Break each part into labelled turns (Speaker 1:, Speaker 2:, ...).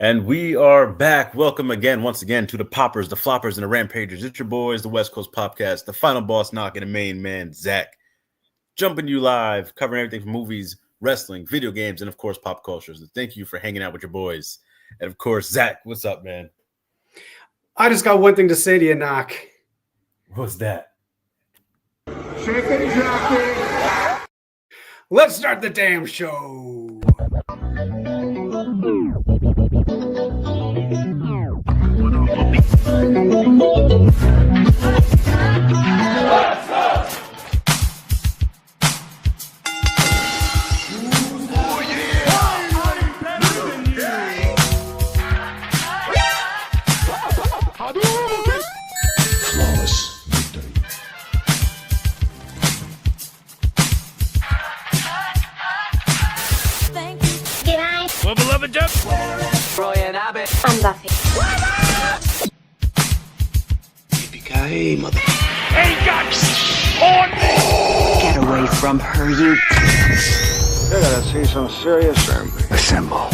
Speaker 1: And we are back. Welcome again, once again, to the Poppers, the Floppers, and the Rampagers. It's your boys, the West Coast Popcast, the final boss knocking the main man, Zach. Jumping you live, covering everything from movies, wrestling, video games, and of course, pop cultures. And thank you for hanging out with your boys. And of course, Zach, what's up, man?
Speaker 2: I just got one thing to say to you, Knock.
Speaker 1: What's that?
Speaker 2: Chicken jockey. Let's start the damn show.
Speaker 3: I'm Buffy.
Speaker 4: Yippee-ki-yay, mother.
Speaker 5: Ain't got on me!
Speaker 4: Get away from her, you.
Speaker 6: I gotta see some serious rampage.
Speaker 4: Assemble.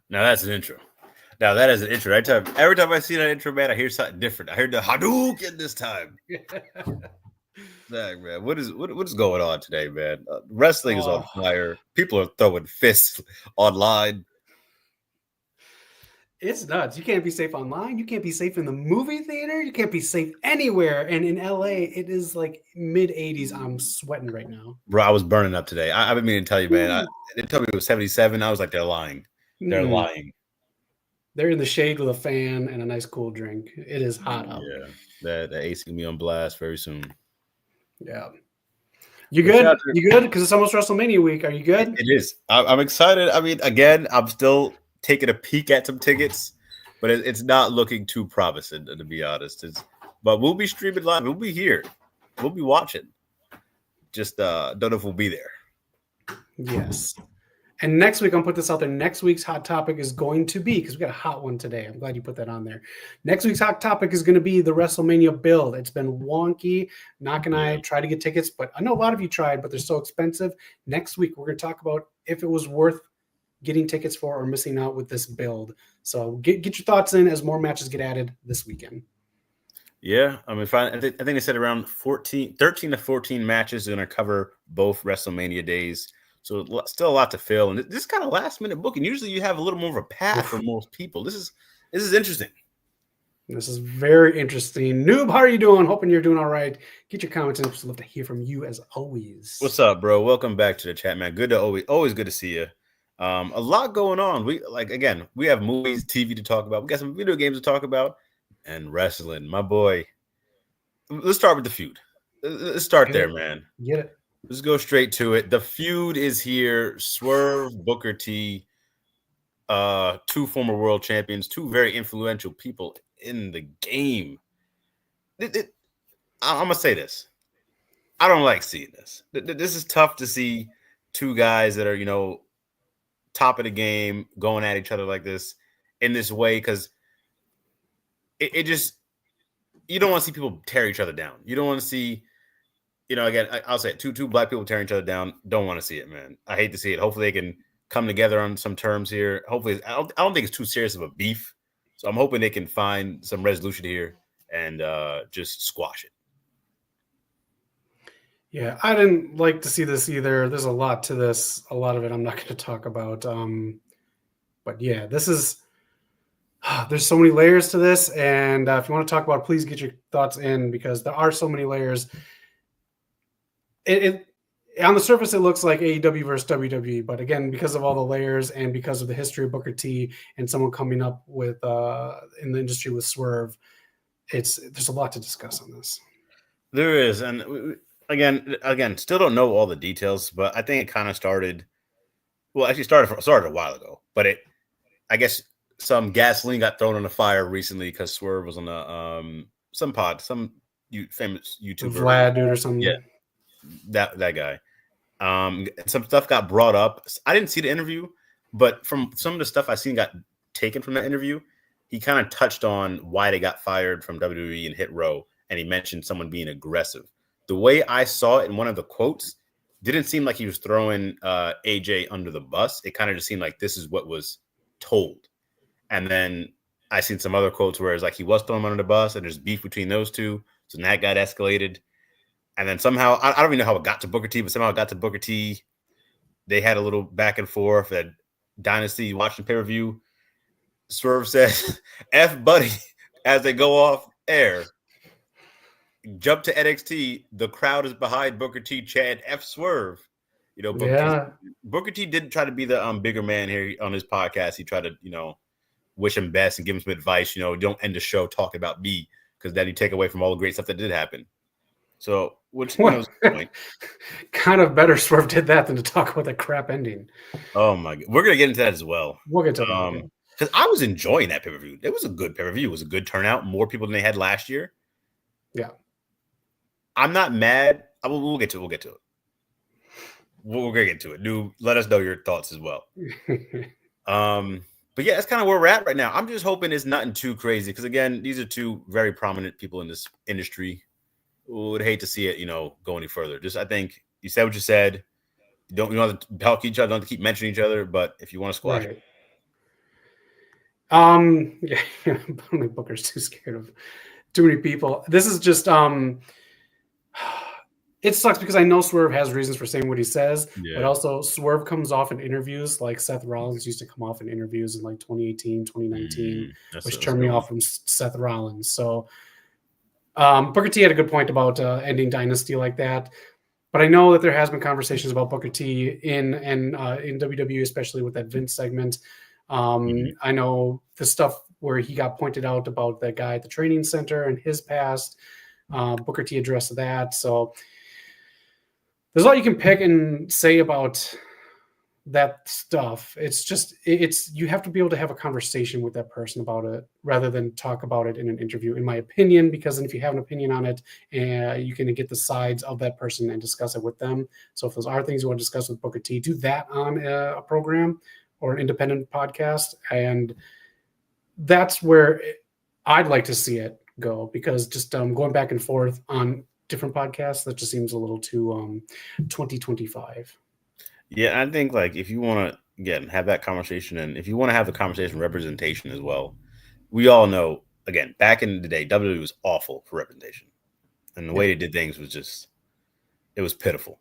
Speaker 1: Now that's an intro. Now that is an intro. Every time I see that intro, man, I hear something different. I heard the Hadouken this time. Zach, man, what is going on today, man? Wrestling is on fire. People are throwing fists online.
Speaker 2: It's nuts. You can't be safe online. You can't be safe in the movie theater. You can't be safe anywhere. And in LA, it is like mid-80s. I'm sweating right now.
Speaker 1: Bro, I was burning up today. I've been meaning to tell you, man. They told me it was 77. I was like, they're lying. They're lying.
Speaker 2: They're in the shade with a fan and a nice cool drink. It is hot out.
Speaker 1: Yeah, the AC will be on blast very soon.
Speaker 2: Yeah. You good? You good? Because it's almost WrestleMania week. Are you good?
Speaker 1: It is. I'm excited. I mean, again, I'm still taking a peek at some tickets, but it's not looking too promising, to be honest. But we'll be streaming live. We'll be here. We'll be watching. Just don't know if we'll be there.
Speaker 2: Yes. And next week, I'm put this out there. Next week's hot topic is going to be, because we got a hot one today. I'm glad you put that on there. Next week's hot topic is going to be the WrestleMania build. It's been wonky. Knock and I tried to get tickets, but I know a lot of you tried, but they're so expensive. Next week, we're going to talk about if it was worth getting tickets for or missing out with this build. So get your thoughts in as more matches get added this weekend. Yeah,
Speaker 1: I mean, I think they said around 13 to 14 matches are going to cover both WrestleMania days. So still a lot to fill, and this is kind of last minute booking. Usually you have a little more of a path for most people. This is interesting.
Speaker 2: This is very interesting. Noob, how are you doing? Hoping you're doing all right. Get your comments in. I'd love to hear from you as always.
Speaker 1: What's up, bro? Welcome back to the chat, man. Always good to see you. A lot going on. We have movies, TV to talk about. We got some video games to talk about, and wrestling. My boy. Let's start with the feud. Let's start there, man.
Speaker 2: Get it.
Speaker 1: Let's go straight to it. The feud is here. Swerve, Booker T, two former world champions, two very influential people in the game. I'm going to say this. I don't like seeing this. This is tough to see two guys that are, top of the game going at each other like this in this way, because it just – you don't want to see people tear each other down. You don't want to see – again, I'll say it, two black people tearing each other down. Don't want to see it, man. I hate to see it. Hopefully they can come together on some terms here. Hopefully, I don't think it's too serious of a beef. So I'm hoping they can find some resolution here and just squash it.
Speaker 2: Yeah, I didn't like to see this either. There's a lot to this. A lot of it I'm not going to talk about. But yeah, this is there's so many layers to this. And if you want to talk about it, please get your thoughts in, because there are so many layers. It on the surface, it looks like AEW versus WWE, but again, because of all the layers and because of the history of Booker T and someone coming up with in the industry with Swerve, there's a lot to discuss on this.
Speaker 1: There is, and again, still don't know all the details, but I think it kind of started. Well, actually, started a while ago, but I guess some gasoline got thrown on the fire recently because Swerve was on some famous YouTuber,
Speaker 2: Vlad dude or something.
Speaker 1: Yeah. That guy. Some stuff got brought up. I didn't see the interview, but from some of the stuff I seen got taken from that interview, he kind of touched on why they got fired from WWE and hit Row, and he mentioned someone being aggressive. The way I saw it in one of the quotes, didn't seem like he was throwing AJ under the bus. It kind of just seemed like this is what was told. And then I seen some other quotes where it's like he was throwing him under the bus and there's beef between those two. So that got escalated. And then somehow, I don't even know how it got to Booker T, but somehow it got to Booker T. They had a little back and forth at Dynasty watching pay-per-view. Swerve says, F buddy, as they go off air. Jump to NXT. The crowd is behind Booker T. Chad F Swerve. You know, Booker T didn't try to be the bigger man here on his podcast. He tried to, wish him best and give him some advice. Don't end the show talking about me because then you take away from all the great stuff that did happen. So, which was the point?
Speaker 2: Kind of better Swerve did that than to talk about that crap ending.
Speaker 1: Oh my God, we're gonna get into that as well.
Speaker 2: We'll get to that.
Speaker 1: Because I was enjoying that pay-per-view. It was a good pay-per-view. It was a good turnout. More people than they had last year.
Speaker 2: Yeah.
Speaker 1: I'm not mad. We'll get to it. We're going to get to it. Dude, let us know your thoughts as well. But yeah, that's kind of where we're at right now. I'm just hoping it's nothing too crazy. Because again, these are two very prominent people in this industry. Would hate to see it, go any further. Just, I think you said what you said. You don't have to talk each other, don't have to keep mentioning each other. But if you want to squash it.
Speaker 2: Yeah, Booker's too scared of too many people. This is just it sucks because I know Swerve has reasons for saying what he says, but also Swerve comes off in interviews like Seth Rollins used to come off in interviews in like 2018, 2019, which turned me off from Seth Rollins. So Booker T had a good point about ending Dynasty like that. But I know that there has been conversations about Booker T in WWE, especially with that Vince segment. I know the stuff where he got pointed out about that guy at the training center and his past. Booker T addressed that. So there's a lot you can pick and say about that stuff. It's just, you have to be able to have a conversation with that person about it rather than talk about it in an interview, in my opinion, because then if you have an opinion on it, you can get the sides of that person and discuss it with them. So if those are things you want to discuss with Booker T, do that on a program or an independent podcast. And that's where I'd like to see it go, because just going back and forth on different podcasts, that just seems a little too 2025.
Speaker 1: Yeah, I think like if you want to again have that conversation, and if you want to have the conversation representation as well, we all know again back in the day WWE was awful for representation, and the way they did things was just, it was pitiful.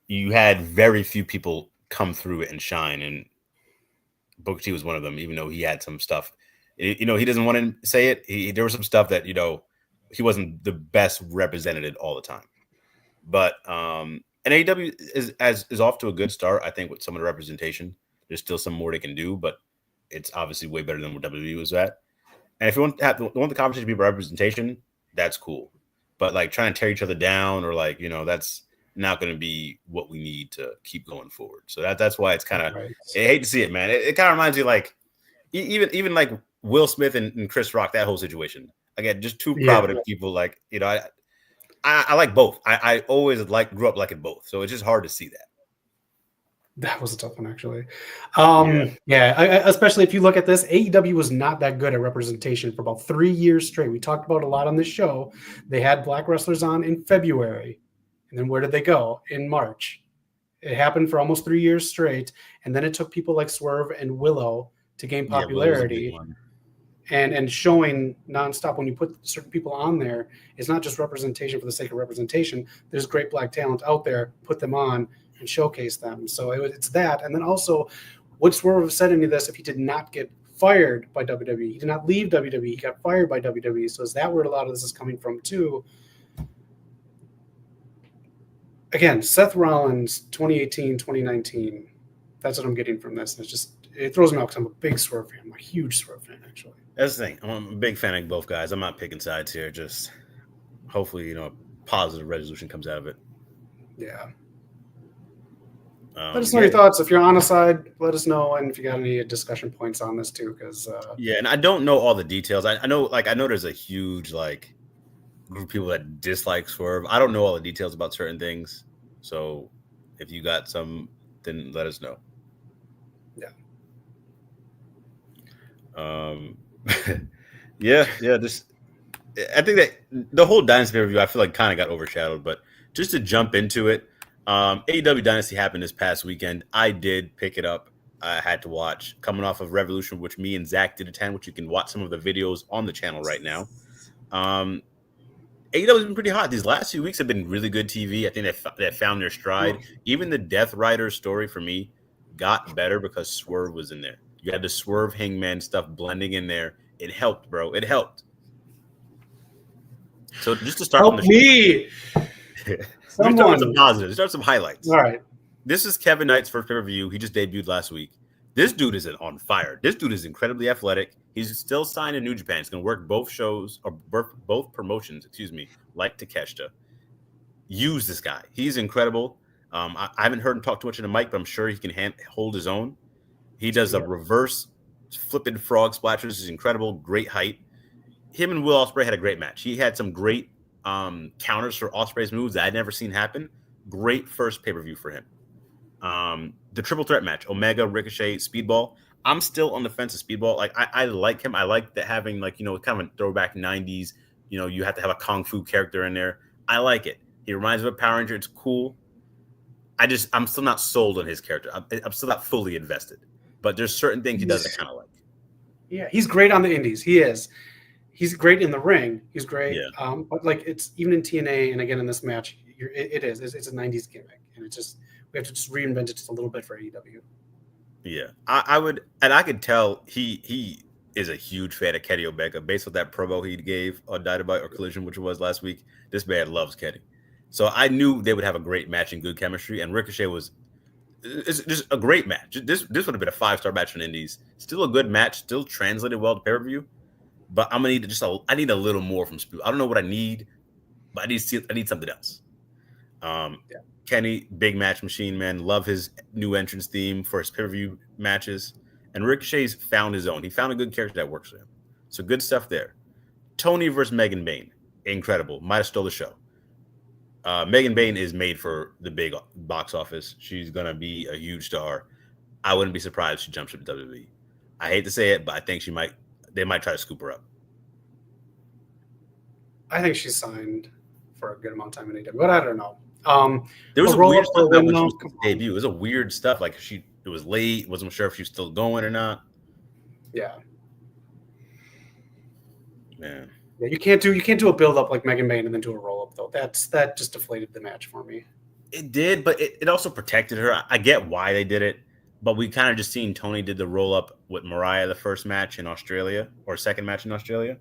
Speaker 1: You had very few people come through it and shine, and Booker T was one of them. Even though he had some stuff, he doesn't want to say it. There was some stuff that he wasn't the best represented all the time, but and AEW is off to a good start, I think, with some of the representation. There's still some more they can do, but it's obviously way better than where WWE was at. And if you want the conversation to be about representation, that's cool. But like trying to tear each other down, or like that's not going to be what we need to keep going forward. So that's why it's kind of, I hate to see it, man. It kind of reminds me like even like Will Smith and Chris Rock, that whole situation. Again, just two prominent people. Like I like both. I always grew up liking both. So it's just hard to see that.
Speaker 2: That was a tough one, actually. Especially if you look at this, AEW was not that good at representation for about 3 years straight. We talked about a lot on this show. They had black wrestlers on in February. And then where did they go? In March. It happened for almost 3 years straight. And then it took people like Swerve and Willow to gain popularity. And showing nonstop when you put certain people on there, it's not just representation for the sake of representation. There's great black talent out there. Put them on and showcase them. So it's that. And then also, would Swerve have said any of this if he did not get fired by WWE? He did not leave WWE. He got fired by WWE. So is that where a lot of this is coming from too? Again, Seth Rollins, 2018, 2019. That's what I'm getting from this. And it throws me off because I'm a big Swerve fan. I'm a huge Swerve fan, actually.
Speaker 1: That's the thing. I'm a big fan of both guys. I'm not picking sides here. Just hopefully, a positive resolution comes out of it.
Speaker 2: Yeah. Let us know your thoughts. If you're on a side, let us know. And if you got any discussion points on this too, because
Speaker 1: and I don't know all the details. I know there's a huge group of people that dislike Swerve. I don't know all the details about certain things. So if you got some, then let us know.
Speaker 2: Yeah.
Speaker 1: Um, yeah. Just I think that the whole Dynasty review I feel like kind of got overshadowed, but just to jump into it, AEW Dynasty happened this past weekend. I did pick it up. I had to watch coming off of Revolution, which me and Zach did attend, which you can watch some of the videos on the channel right now. AEW has been pretty hot. These last few weeks have been really good TV. I think they found their stride. Even the Death Rider story for me got better because Swerve was in there. You had the Swerve Hangman stuff blending in there. It helped, bro. It helped. So just to start
Speaker 2: Help
Speaker 1: from
Speaker 2: me.
Speaker 1: Let me start with some positives. Start with some highlights.
Speaker 2: All right.
Speaker 1: This is Kevin Knight's first pay-per-view. He just debuted last week. This dude is on fire. This dude is incredibly athletic. He's still signed in New Japan. He's going to work both shows or both promotions, like Takeshita. Use this guy. He's incredible. I haven't heard him talk too much in the mic, but I'm sure he can hold his own. He does a reverse flipping frog splash, which is incredible. Great height. Him and Will Ospreay had a great match. He had some great counters for Ospreay's moves that I'd never seen happen. Great first pay-per-view for him. The triple threat match, Omega, Ricochet, Speedball. I'm still on the fence of Speedball. Like I like him. I like that having kind of a throwback 90s. You have to have a kung fu character in there. I like it. He reminds me of a Power Ranger. It's cool. I'm still not sold on his character. I'm still not fully invested. But there's certain things he does I kind of like.
Speaker 2: Yeah, he's great on the indies. He is. He's great in the ring. He's great.
Speaker 1: Yeah.
Speaker 2: But like it's even in TNA and again in this match, it's a 90s gimmick, and it's just we have to just reinvent it just a little bit for AEW.
Speaker 1: Yeah, I would, and I could tell he is a huge fan of Kenny Omega based on that promo he gave on Dynamite or Collision, which was last week. This man loves Kenny, so I knew they would have a great match and good chemistry. And Ricochet it's just a great match. This would have been a 5-star match on Indies. Still a good match. Still translated well to pay-per-view. But I'm gonna need I need a little more from Speed. I don't know what I need, but I need something else. Kenny, big match machine, man. Love his new entrance theme for his pay-per-view matches. And Ricochet's found his own. He found a good character that works for him. So good stuff there. Tony versus Megan Bayne. Incredible. Might have stole the show. Megan Bayne is made for the big box office. She's going to be a huge star. I wouldn't be surprised if she jumps up to WWE. I hate to say it, but I think they might try to scoop her up.
Speaker 2: I think she's signed for a good amount of time in AEW, but I don't know.
Speaker 1: There was a weird stuff when she was debut. It was a weird stuff. Like it was late. Wasn't sure if she was still going or not.
Speaker 2: Yeah.
Speaker 1: Man.
Speaker 2: Yeah, you can't do a build up like Megan Bayne and then do a roll up though. That just deflated the match for me.
Speaker 1: It did, but it also protected her. I get why they did it, but we kind of just seen Tony did the roll up with Mariah the first match in Australia or second match in Australia.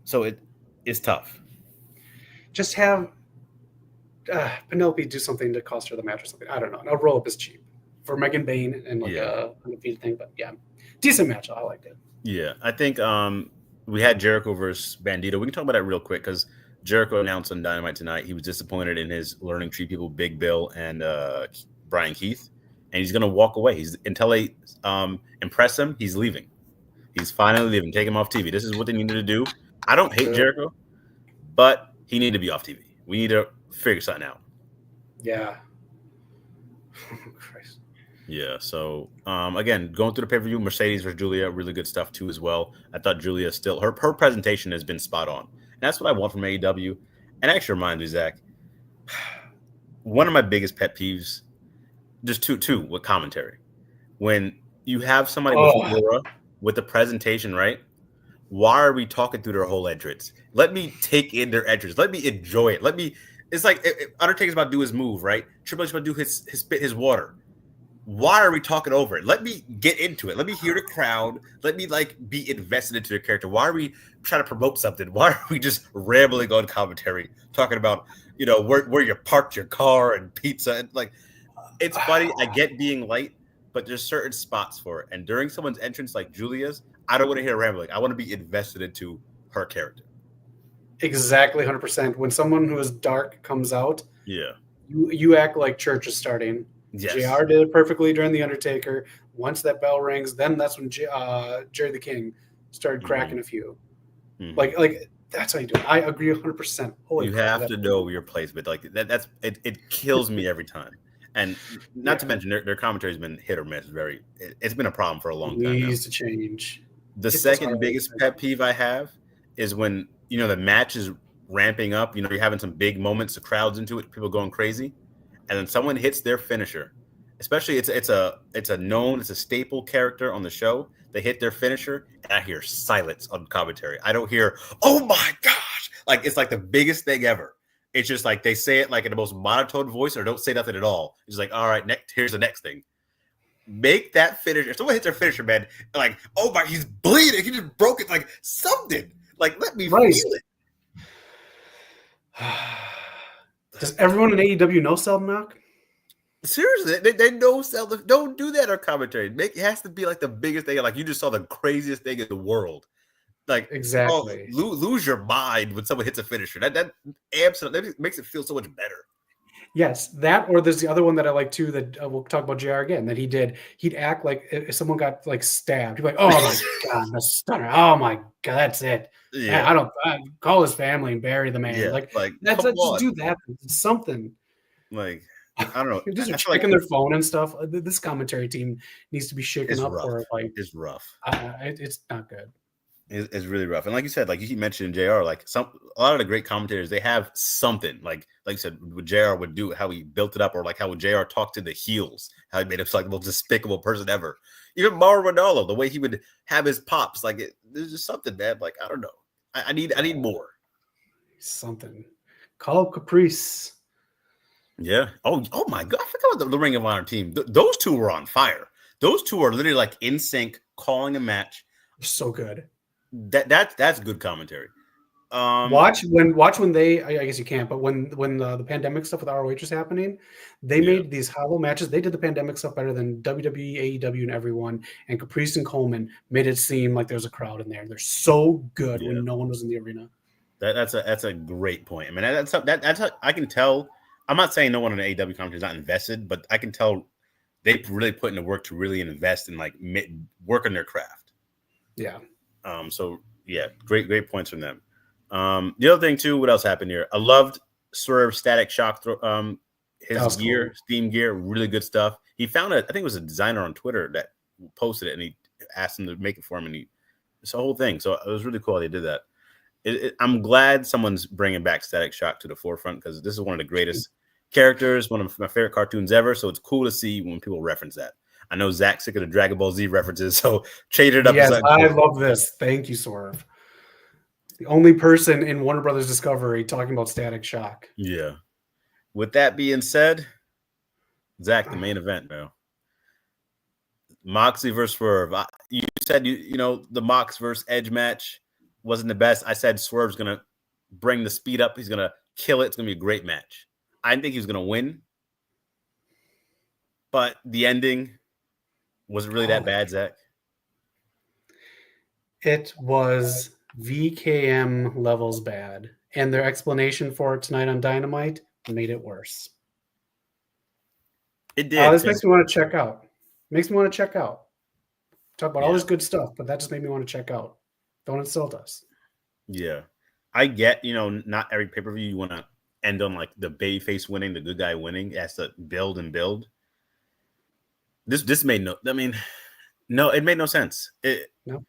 Speaker 1: So it's tough.
Speaker 2: Just have Penelope do something to cost her the match or something. I don't know. No, roll up is cheap for Megan Bayne and like a undefeated thing, but yeah, decent match. I liked it.
Speaker 1: Yeah, I think we had Jericho versus Bandito. We can talk about that real quick because Jericho announced on Dynamite tonight he was disappointed in his learning tree people, Big Bill and Brian Keith, and he's going to walk away. Until they impress him, he's leaving. He's finally leaving. Take him off TV. This is what they needed to do. I don't hate Jericho, but he needed to be off TV. We need to figure something out.
Speaker 2: Yeah. Christ.
Speaker 1: Yeah. So again, going through the pay-per-view, Mercedes versus Julia, really good stuff too as well. I thought Julia still her presentation has been spot on. And that's what I want from AEW. And actually reminds me, Zach, one of my biggest pet peeves, just two with commentary. When you have somebody with the presentation, right? Why are we talking through their whole entrance? Let me take in their entrance. Let me enjoy it. It's like Undertaker's about to do his move, right? Triple H about to do his spit, his water. Why are we talking over it? Let me get into it. Let me hear the crowd. Let me be invested into the character. Why are we trying to promote something? Why are we just rambling on commentary, talking about where you parked your car and pizza and it's funny. I get being light, but there's certain spots for it. And during someone's entrance like Julia's, I don't want to hear rambling. I want to be invested into her character.
Speaker 2: Exactly, 100%. When someone who is dark comes out, you act like church is starting. Yes. JR did it perfectly during The Undertaker. Once that bell rings, then that's when Jerry the King started cracking a few. Mm-hmm. Like that's how you do it. I agree 100%.
Speaker 1: You have to know your placement. That's it kills me every time. And not to mention their commentary has been hit or miss. It's been a problem for a long time.
Speaker 2: Needs to change.
Speaker 1: The second biggest pet peeve I have is when, the match is ramping up, you're having some big moments, the crowd's into it, people going crazy, and then someone hits their finisher. Especially it's a staple character on the show. They hit their finisher, and I hear silence on commentary. I don't hear, "Oh my gosh!" Like it's like the biggest thing ever. It's just like they say it like in the most monotone voice, or don't say nothing at all. It's like, all right, here's the next thing. Make that finisher. If someone hits their finisher, man, like, oh my, he's bleeding. He just broke it. Like something. Like let me feel it.
Speaker 2: Does everyone in AEW know Cell Knock?
Speaker 1: Seriously, they know Zelda. Don't do that on commentary. It has to be like the biggest thing. Like you just saw the craziest thing in the world. Like
Speaker 2: exactly,
Speaker 1: lose your mind when someone hits a finisher. That amps it. That makes it feel so much better.
Speaker 2: Yes, that or there's the other one that I like too. That we'll talk about JR again. That he'd act like if someone got like stabbed. He'd be like, "Oh my god, the stunner! Oh my god, that's it." Yeah, I call his family and bury the man.
Speaker 1: Yeah,
Speaker 2: like that's just do that. It's something.
Speaker 1: Like I don't know.
Speaker 2: Just checking their phone and stuff. This commentary team needs to be shaken up,
Speaker 1: rough.
Speaker 2: or like
Speaker 1: it's rough.
Speaker 2: It's not good.
Speaker 1: It's really rough. And like you said, like you keep mentioning JR, like a lot of the great commentators, they have something like you said, what JR would do, how he built it up, or like how JR talked to the heels, how he made him like the most despicable person ever. Even Mauro Ranallo, the way he would have his pops, like there's just something, man. Like I don't know. I need more.
Speaker 2: Something. Call up Caprice.
Speaker 1: Yeah. Oh my God. I forgot about the Ring of Honor team. Those two were on fire. Those two are literally like in sync, calling a match.
Speaker 2: So good.
Speaker 1: That's good commentary.
Speaker 2: Watch when they, I guess you can't, but when the pandemic stuff with ROH was happening, they made these hollow matches. They did the pandemic stuff better than WWE, AEW, and everyone. And Caprice and Coleman made it seem like there's a crowd in there. They're so good when no one was in the arena.
Speaker 1: That's a great point. I mean, that's how I can tell. I'm not saying no one in the AEW commentary is not invested, but I can tell they really put in the work to really invest and like work on their craft.
Speaker 2: Yeah.
Speaker 1: So yeah, great points from them. The other thing too, what else happened here? I loved Swerve Static Shock his gear, cool. Steam gear, really good stuff. He found I think it was a designer on Twitter that posted it, and he asked him to make it for him, and it's a whole thing. So it was really cool how they did that. I'm glad someone's bringing back Static Shock to the forefront, because this is one of the greatest characters, one of my favorite cartoons ever. So it's cool to see when people reference that. I know Zach's sick of the Dragon Ball Z references, so change it up.
Speaker 2: Yes, I love this. Thank you, Swerve. The only person in Warner Brothers Discovery talking about Static Shock.
Speaker 1: Yeah. With that being said, Zach, the main event, bro. Moxley versus Swerve. You said the Mox versus Edge match wasn't the best. I said Swerve's gonna bring the speed up. He's gonna kill it. It's gonna be a great match. I think he's gonna win, but the ending wasn't really that bad, Zach.
Speaker 2: It was VKM levels bad, and their explanation for it tonight on Dynamite made it worse.
Speaker 1: It did.
Speaker 2: This makes me want to check out. Talk about all this good stuff, but that just made me want to check out. Don't insult us.
Speaker 1: Yeah. I get, not every pay-per-view you want to end on like the babyface winning, the good guy winning. It has to build and build. This made it made no sense.
Speaker 2: No.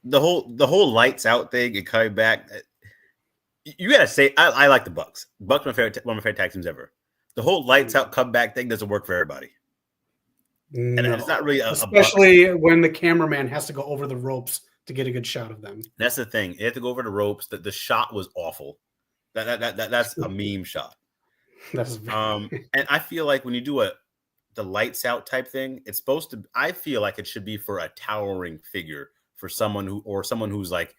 Speaker 1: The whole lights out thing and coming back. You gotta say, I like the Bucks. Bucks one of my favorite tag teams ever. The whole lights out comeback thing doesn't work for everybody. And it's not really
Speaker 2: especially when the cameraman has to go over the ropes to get a good shot of them.
Speaker 1: That's the thing. You have to go over the ropes. The shot was awful. That's a meme shot.
Speaker 2: That's
Speaker 1: and I feel like when you do the lights out type thing, it's supposed to. I feel like it should be for a towering figure, for someone who's like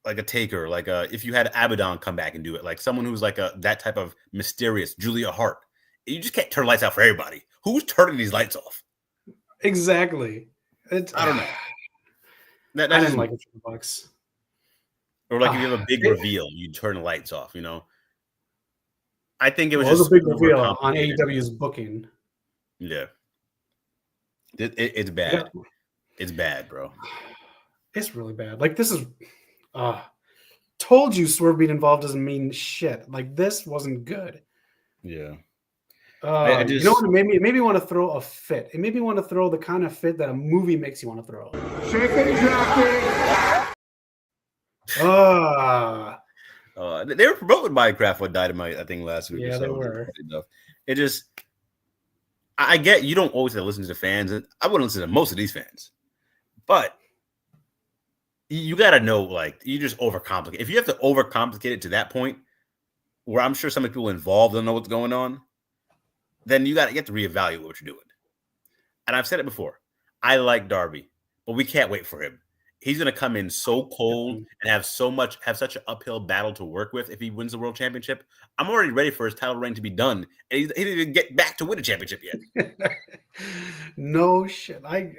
Speaker 1: like a Taker, like if you had Abaddon come back and do it, like someone who's like that type of mysterious Julia Hart. You just can't turn lights out for everybody. Who's turning these lights off?
Speaker 2: Exactly.
Speaker 1: I don't know.
Speaker 2: I didn't like it for the Bucks.
Speaker 1: Or like if you have a big reveal, you turn the lights off. I think it was
Speaker 2: just a big reveal on AEW's booking.
Speaker 1: Yeah, it's bad. Yeah. It's bad, bro.
Speaker 2: It's really bad. Like this is. Told you Swerve being involved doesn't mean shit. Like this wasn't good.
Speaker 1: Yeah. I
Speaker 2: You
Speaker 1: just
Speaker 2: know what? It made me want to throw a fit. It made me want to throw the kind of fit that a movie makes you want to throw.
Speaker 6: Chicken jockey.
Speaker 1: they were promoting Minecraft with Dynamite, I think, last week.
Speaker 2: Yeah,
Speaker 1: or so.
Speaker 2: they were.
Speaker 1: It just, I get you don't always have to listen to the fans. And I wouldn't listen to most of these fans, but you got to know, like, you just overcomplicate. If you have to overcomplicate it to that point, where I'm sure some of the people involved don't know what's going on, then you have to reevaluate what you're doing. And I've said it before. I like Darby, but we can't wait for him. He's going to come in so cold and have such an uphill battle to work with if he wins the world championship. I'm already ready for his title reign to be done. And he didn't even get back to win a championship yet.
Speaker 2: No shit. I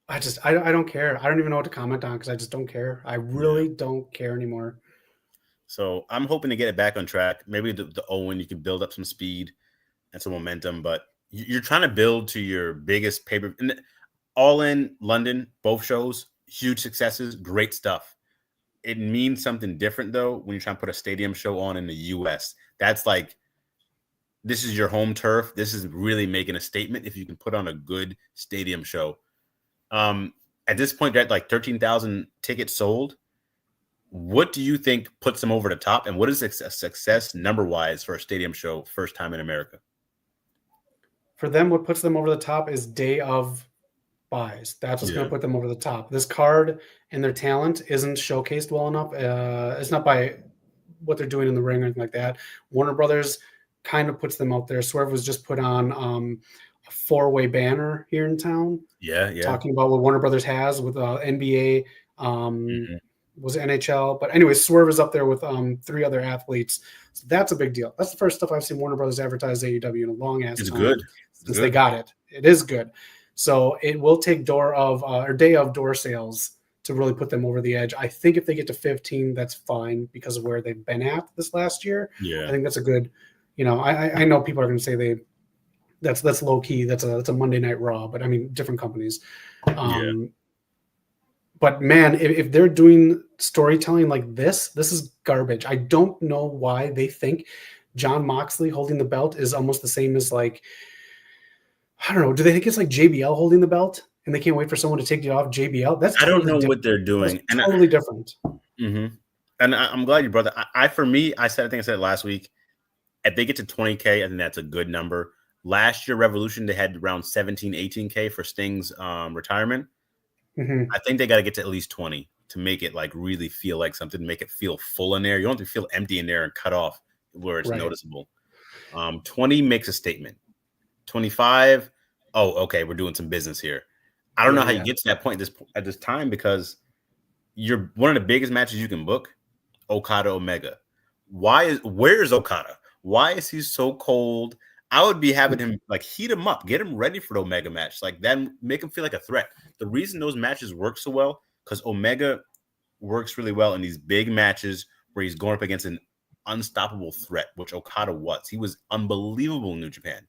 Speaker 2: don't care. I don't even know what to comment on because I just don't care. I really don't care anymore.
Speaker 1: So I'm hoping to get it back on track. Maybe the Owen, you can build up some speed and some momentum, but you're trying to build to your biggest paper. All in London, both shows, huge successes, great stuff. It means something different, though, when you're trying to put a stadium show on in the U.S. That's like, this is your home turf. This is really making a statement if you can put on a good stadium show. At this point, they're at like 13,000 tickets sold. What do you think puts them over the top? And what is a success number-wise for a stadium show first time in America?
Speaker 2: For them, what puts them over the top is day of buys. That's what's going to put them over the top. This card and their talent isn't showcased well enough. It's not by what they're doing in the ring or anything like that. Warner Brothers kind of puts them out there. Swerve was just put on a 4-way banner here in town.
Speaker 1: Yeah.
Speaker 2: Talking about what Warner Brothers has with NBA, was NHL. But anyway, Swerve is up there with 3 other athletes. So that's a big deal. That's the first stuff I've seen Warner Brothers advertise AEW in a long ass time.
Speaker 1: It's good.
Speaker 2: Since they got it. It is good. So it will take day of door sales to really put them over the edge. I think if they get to 15, that's fine because of where they've been at this last year.
Speaker 1: Yeah.
Speaker 2: I think that's a good, I know people are going to say that's low key. That's a Monday Night Raw, but I mean, different companies. But man, if they're doing storytelling like this is garbage. I don't know why they think Jon Moxley holding the belt is almost the same as like, I don't know. Do they think it's like JBL holding the belt and they can't wait for someone to take it off JBL? That's
Speaker 1: I don't know what they're doing.
Speaker 2: That's totally different.
Speaker 1: And I'm glad you brought that. I think I said it last week. If they get to 20K, I think that's a good number. Last year, Revolution, they had around 17, 18K for Sting's retirement. I think they got to get to at least 20 to make it like really feel like something, make it feel full in there. You don't have to feel empty in there and cut off where it's noticeable. 20 makes a statement. 25, okay, we're doing some business here. I don't know how you get to that point at this time because you're one of the biggest matches you can book, Okada Omega. Where's Okada? Why is he so cold? I would be having him like heat him up, get him ready for the Omega match, like then make him feel like a threat. The reason those matches work so well because Omega works really well in these big matches where he's going up against an unstoppable threat, which Okada was. He was unbelievable in New Japan.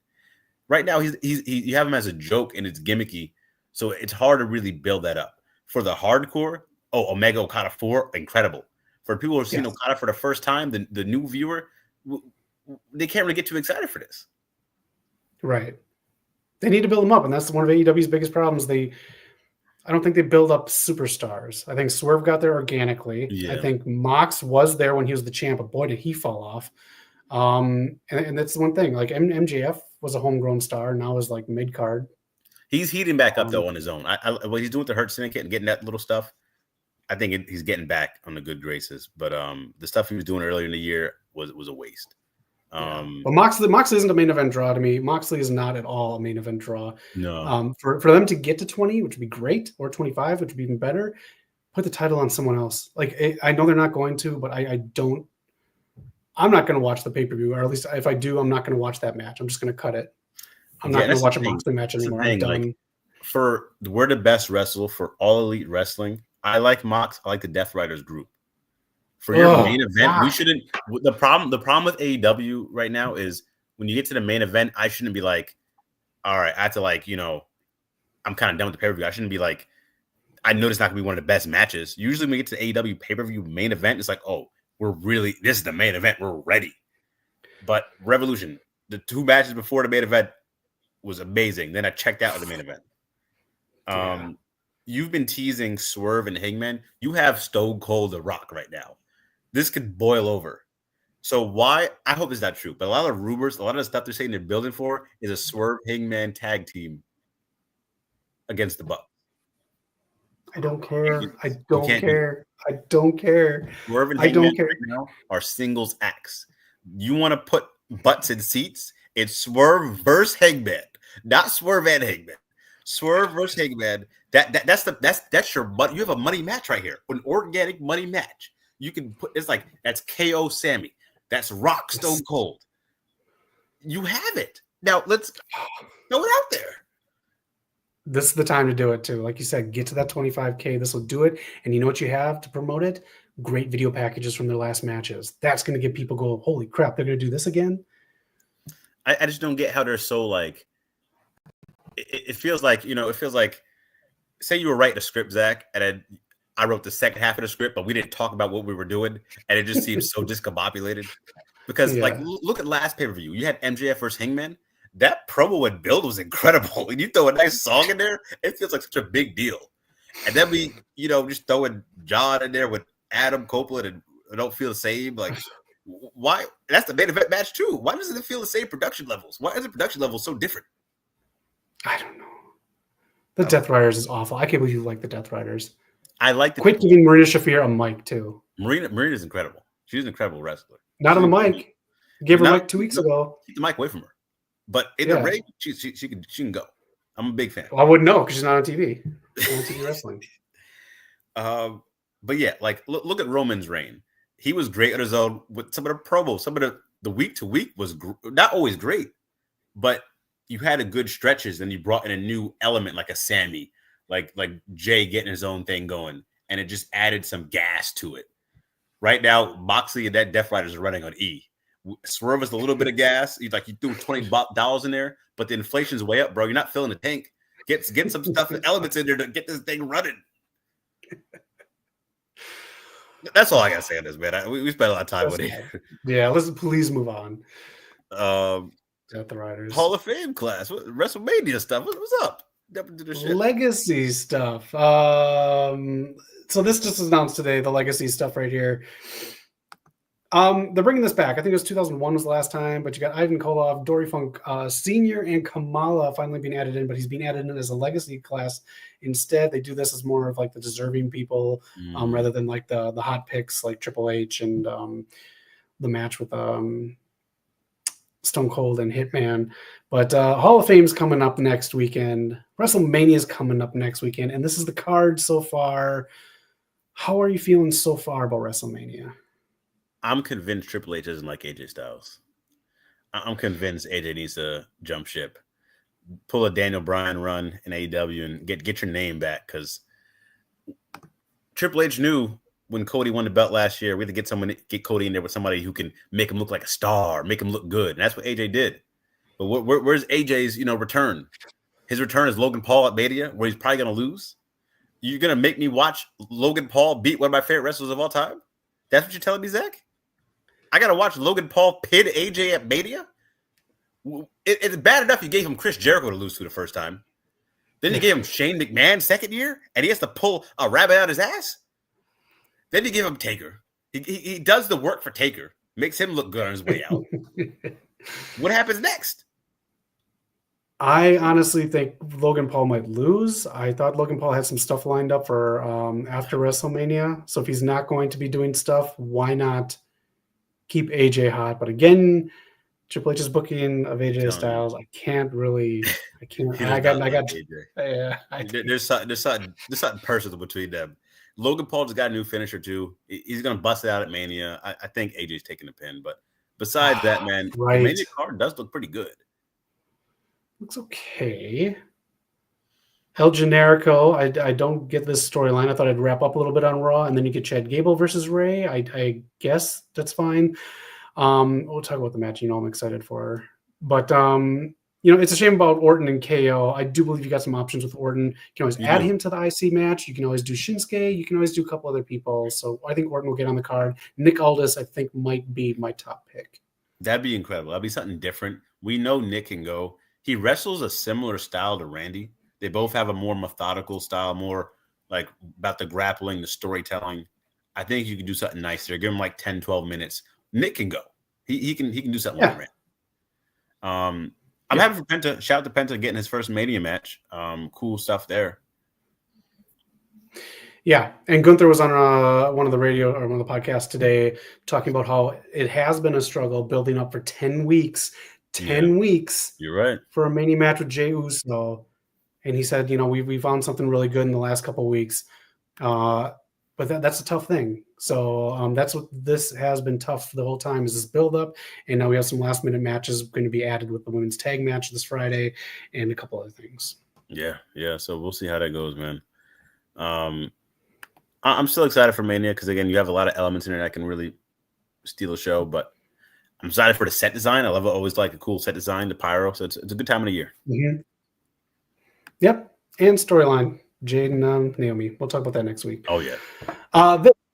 Speaker 1: Right now, you have him as a joke and it's gimmicky, so it's hard to really build that up. For the hardcore, Omega Okada 4, incredible. For people who have seen Okada for the first time, the new viewer, they can't really get too excited for this.
Speaker 2: Right. They need to build them up, and that's one of AEW's biggest problems. I don't think they build up superstars. I think Swerve got there organically. Yeah. I think Mox was there when he was the champ, but boy, did he fall off. And that's the one thing. Like MJF was a homegrown star, now is like mid card.
Speaker 1: He's heating back up though on his own. What he's doing with the Hurt Syndicate and getting that little stuff, I think he's getting back on the good graces. But the stuff he was doing earlier in the year was a waste.
Speaker 2: But Moxley isn't a main event draw to me. Moxley is not at all a main event draw.
Speaker 1: No.
Speaker 2: For them to get to 20, which would be great, or 25, which would be even better, put the title on someone else. Like I know they're not going to, but I'm not going to watch the pay-per-view, or at least if I do, I'm not going to watch that match. I'm just going to cut it. I'm not going to watch a Moxley match anymore. I'm done.
Speaker 1: Like, we're the best wrestle for All Elite Wrestling. I like Mox. I like the Death Riders group. For your main event, we shouldn't. The problem with AEW right now is when you get to the main event, I shouldn't be like, all right, I have to like, I'm kind of done with the pay-per-view. I shouldn't be like, I know it's not going to be one of the best matches. Usually when we get to the AEW pay-per-view main event, it's like, this is the main event. We're ready. But Revolution, the 2 matches before the main event was amazing. Then I checked out of the main event. You've been teasing Swerve and Hangman. You have Stone Cold The Rock right now. This could boil over. So why? I hope it's not true, but a lot of rumors, a lot of the stuff they're saying they're building for is a Swerve Hangman tag team against the Bucks.
Speaker 2: I don't care. I don't care. I don't care.
Speaker 1: Swerve and Hangman right now are singles acts. You want to put butts in seats? It's Swerve versus Hangman, not Swerve and Hangman. Swerve versus Hangman. That's your money. You have a money match right here, an organic money match. You can put it's like that's KO Sammy. That's Rock Stone Cold. You have it. Now let's throw it out there.
Speaker 2: This is the time to do it too. Like you said, get to that 25K. This will do it. And you know what you have to promote it? Great video packages from their last matches. That's going to get people go, holy crap, they're going to do this again?
Speaker 1: I just don't get how they're so like, it feels like, it feels like, say you were writing a script, Zach, and I wrote the second half of the script, but we didn't talk about what we were doing, and it just seems so discombobulated. Because, like, look at last pay-per-view. You had MJF versus Hangman. That promo and build was incredible. And you throw a nice song in there, it feels like such a big deal. And then we, just throwing John in there with Adam Copeland and I don't feel the same. Like, why? That's the main event match, too. Why doesn't it feel the same production levels? Why is the production level so different?
Speaker 2: I don't know. The Death Riders is awful. I can't believe you like the Death Riders.
Speaker 1: I like
Speaker 2: Quit giving Marina Shafir a mic, too.
Speaker 1: Marina's incredible. She's an incredible wrestler.
Speaker 2: Not on the mic. Gave her a mic 2 weeks ago.
Speaker 1: Keep the mic away from her. But in the ring, she can go. I'm a big fan.
Speaker 2: Well, I wouldn't know because she's not on TV. She's not on TV wrestling.
Speaker 1: But yeah, like look at Roman's reign. He was great on his own with some of the promos. Some of the week to week was not always great, but you had a good stretches. And you brought in a new element like a Sammy, like Jay getting his own thing going, and it just added some gas to it. Right now, Moxley and that Death Riders are running on E. Swerve is a little bit of gas. You threw $20 in there, but the inflation's way up, bro. You're not filling the tank. Get some stuff and elements in there to get this thing running. That's all I gotta say on this, man. We spent a lot of time with it.
Speaker 2: Yeah, let's please move on.
Speaker 1: Death Riders Hall of Fame class, WrestleMania stuff. What's up?
Speaker 2: Legacy stuff. So this just announced today, the legacy stuff right here. They're bringing this back. I think it was 2001 was the last time, but you got Ivan Koloff, Dory Funk Sr., and Kamala finally being added in, but he's being added in as a legacy class. Instead, they do this as more of like the deserving people, rather than like the hot picks like Triple H and the match with Stone Cold and Hitman. But Hall of Fame's coming up next weekend. WrestleMania's coming up next weekend, and this is the card so far. How are you feeling so far about WrestleMania?
Speaker 1: I'm convinced Triple H doesn't like AJ Styles. I'm convinced AJ needs to jump ship, pull a Daniel Bryan run in AEW, and get your name back. Because Triple H knew when Cody won the belt last year, we had to get Cody in there with somebody who can make him look like a star, make him look good, and that's what AJ did. But where's AJ's return? His return is Logan Paul at Mania, where he's probably gonna lose. You're gonna make me watch Logan Paul beat one of my favorite wrestlers of all time? That's what you're telling me, Zach? I got to watch Logan Paul pin AJ at Mania? It's bad enough you gave him Chris Jericho to lose to the first time. Then you gave him Shane McMahon second year, and he has to pull a rabbit out his ass? Then you give him Taker. He does the work for Taker. Makes him look good on his way out. What happens next?
Speaker 2: I honestly think Logan Paul might lose. I thought Logan Paul had some stuff lined up for after WrestleMania. So if he's not going to be doing stuff, why not keep AJ hot? But again, Triple H's booking of AJ Styles, I can't. I got AJ. Yeah.
Speaker 1: There's something personal between them. Logan Paul just got a new finisher too. He's gonna bust it out at Mania. I think AJ's taking the pin. But besides that, man, the Mania card does look pretty good.
Speaker 2: Looks okay. El Generico, I don't get this storyline. I thought I'd wrap up a little bit on Raw, and then you get Chad Gable versus Ray. I guess that's fine. We'll talk about the match. I'm excited for. But it's a shame about Orton and KO. I do believe you got some options with Orton. You can always add him to the IC match. You can always do Shinsuke. You can always do a couple other people. So I think Orton will get on the card. Nick Aldis, I think, might be my top pick.
Speaker 1: That'd be incredible. That'd be something different. We know Nick can go. He wrestles a similar style to Randy. They both have a more methodical style, more like about the grappling, the storytelling. I think you can do something nice there. Give him like 10, 12 minutes. Nick can go. He can do something like Randy. I'm happy for Penta. Shout out to Penta getting his first Mania match. Cool stuff there.
Speaker 2: Yeah, and Gunther was on one of the radio or one of the podcasts today talking about how it has been a struggle building up for 10 weeks. 10 weeks.
Speaker 1: You're right.
Speaker 2: For a Mania match with Jey Uso. And he said, we found something really good in the last couple of weeks. But that's a tough thing. So that's what this has been tough the whole time is this build up. And now we have some last minute matches going to be added with the women's tag match this Friday and a couple other things.
Speaker 1: Yeah. So we'll see how that goes, man. I'm still excited for Mania because, again, you have a lot of elements in it that can really steal a show. But I'm excited for the set design. I love it. Always like a cool set design, the pyro. So it's a good time of the year.
Speaker 2: Mm-hmm. Yep. And storyline, Jade and Naomi. We'll talk about that next week.
Speaker 1: Oh, yeah.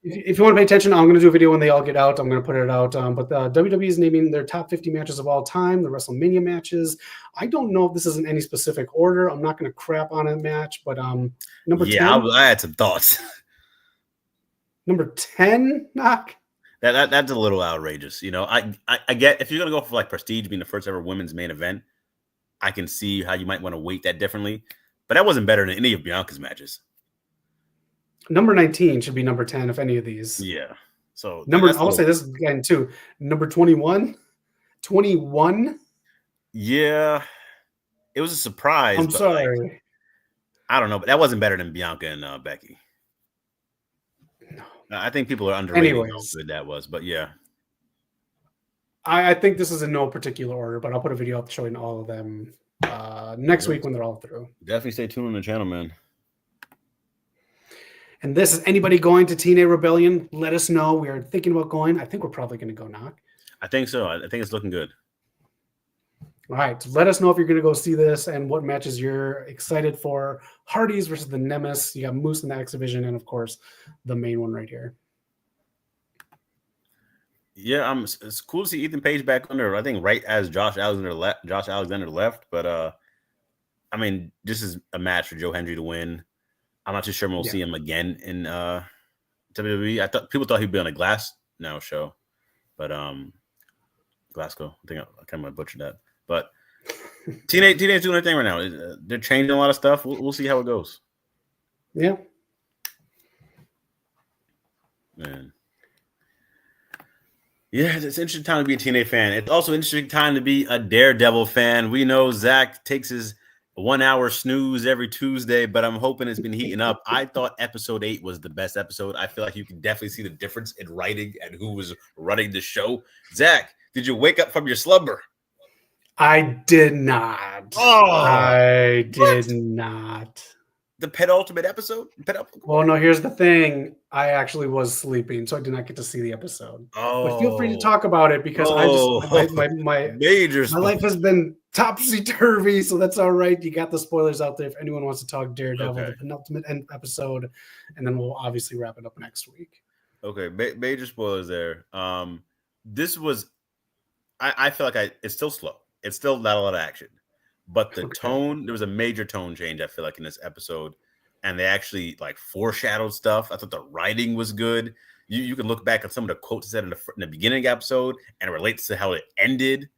Speaker 2: If you want to pay attention, I'm going to do a video when they all get out. I'm going to put it out. But WWE is naming their top 50 matches of all time, the WrestleMania matches. I don't know if this is in any specific order. I'm not going to crap on a match, but number 10.
Speaker 1: Yeah, I had some thoughts.
Speaker 2: Number 10, Knock.
Speaker 1: That's a little outrageous. I get if you're going to go for like Prestige being the first ever women's main event, I can see how you might want to weight that differently. But that wasn't better than any of Bianca's matches.
Speaker 2: Number 19 should be number 10 if any of these.
Speaker 1: Yeah. So
Speaker 2: I will say this again too. Number 21. 21.
Speaker 1: Yeah. It was a surprise.
Speaker 2: I'm sorry.
Speaker 1: Like, I don't know, but that wasn't better than Bianca and Becky.
Speaker 2: No.
Speaker 1: I think people are underrating how
Speaker 2: Anyways.
Speaker 1: good that was, but yeah.
Speaker 2: I think this is in no particular order, but I'll put a video up showing all of them next week when they're all through.
Speaker 1: Definitely stay tuned on the channel, man.
Speaker 2: And this is anybody going to TNA Rebellion? Let us know. We are thinking about going. I think we're probably going to go, Knock.
Speaker 1: I think so. I think it's looking good.
Speaker 2: All right. Let us know if you're going to go see this and what matches you're excited for. Hardys versus the Nemesis. You got Moose in the X Division, and of course, the main one right here.
Speaker 1: Yeah, it's cool to see Ethan Page back under. I think right as Josh Alexander left, but I mean, this is a match for Joe Hendry to win. I'm not too sure we'll see him again in WWE. People thought he'd be on a Glass Now show, but Glasgow. I think I kind of butchered that. But TNA's doing their thing right now. They're changing a lot of stuff. We'll see how it goes.
Speaker 2: Yeah.
Speaker 1: Man. Yeah, it's an interesting time to be a TNA fan. It's also an interesting time to be a Daredevil fan. We know Zach takes his 1 hour snooze every Tuesday, but I'm hoping it's been heating up. I thought episode 8 was the best episode. I feel like you can definitely see the difference in writing and who was running the show. Zach, did you wake up from your slumber?
Speaker 2: I did not.
Speaker 1: Oh,
Speaker 2: I did not.
Speaker 1: The penultimate episode?
Speaker 2: Well, no, here's the thing. I actually was sleeping, so I did not get to see the episode.
Speaker 1: Oh.
Speaker 2: But feel free to talk about it because my life has been topsy-turvy, so that's all right. You got the spoilers out there if anyone wants to talk Daredevil, the penultimate episode, and then we'll obviously wrap it up next week.
Speaker 1: Okay, major spoilers there. This was, I feel like it's still slow. It's still not a lot of action. But the tone, there was a major tone change, I feel like, in this episode. And they actually, like, foreshadowed stuff. I thought the writing was good. You can look back at some of the quotes said in the beginning of the episode, and it relates to how it ended.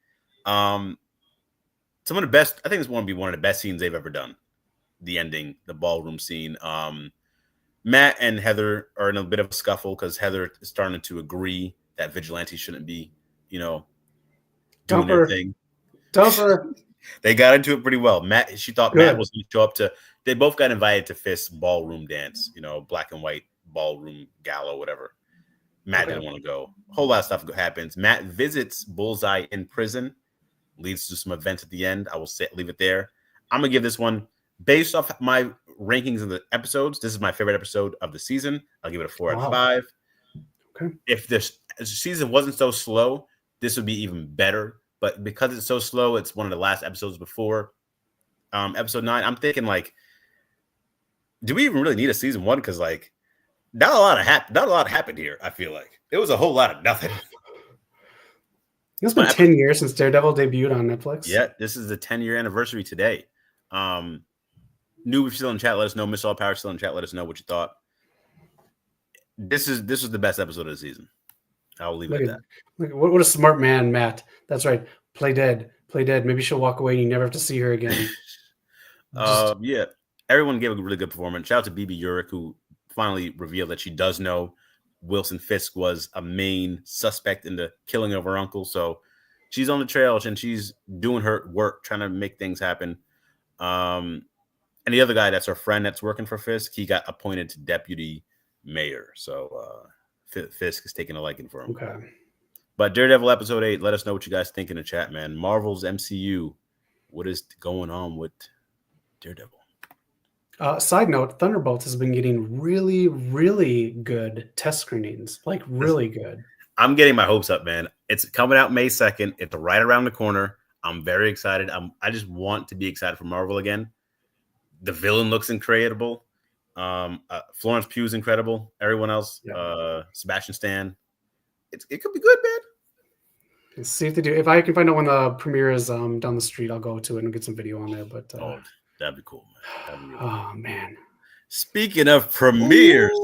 Speaker 1: Some of the best, I think this one would be one of the best scenes they've ever done. The ending, the ballroom scene. Matt and Heather are in a bit of a scuffle because Heather is starting to agree that Vigilante shouldn't be, doing their thing.
Speaker 2: Tougher.
Speaker 1: They got into it pretty well. She thought Matt was going to show up to. They both got invited to Fist's ballroom dance, black and white ballroom gala, whatever. Matt didn't want to go. A whole lot of stuff happens. Matt visits Bullseye in prison, leads to some events at the end. I will leave it there. I'm gonna give this one based off my rankings of the episodes. This is my favorite episode of the season. I'll give it a 4 out of 5.
Speaker 2: Okay.
Speaker 1: If this season wasn't so slow, this would be even better. But because it's so slow, it's one of the last episodes before episode 9. I'm thinking, like, do we even really need a season 1? Because, like, not a lot happened here. I feel like it was a whole lot of nothing.
Speaker 2: It's been 10 years since Daredevil debuted on Netflix.
Speaker 1: Yeah, this is the 10-year anniversary today. New, if you're still in chat, let us know. Miss All Power still in chat, let us know what you thought. This was the best episode of the season. I'll leave it at that.
Speaker 2: Look, what a smart man, Matt. That's right. Play dead. Maybe she'll walk away and you never have to see her again.
Speaker 1: Yeah, everyone gave a really good performance. Shout out to BB Urich, who finally revealed that she does know Wilson Fisk was a main suspect in the killing of her uncle. So she's on the trail and she's doing her work, trying to make things happen. And the other guy, that's our friend that's working for Fisk, he got appointed to deputy mayor. So Fisk is taking a liking for him.
Speaker 2: Okay.
Speaker 1: But Daredevil episode 8, let us know what you guys think in the chat, man. Marvel's MCU, what is going on with Daredevil?
Speaker 2: Side note, Thunderbolts has been getting really, really good test screenings. Like, really good.
Speaker 1: I'm getting my hopes up, man. It's coming out May 2nd. It's right around the corner. I'm very excited. I just want to be excited for Marvel again. The villain looks incredible. Florence Pugh's incredible. Everyone else, Sebastian Stan. It could be good, man.
Speaker 2: Let's see if they do. If I can find out when the premiere is down the street, I'll go to it and get some video on there. But
Speaker 1: that'd be cool, man.
Speaker 2: Oh man.
Speaker 1: Speaking of premieres,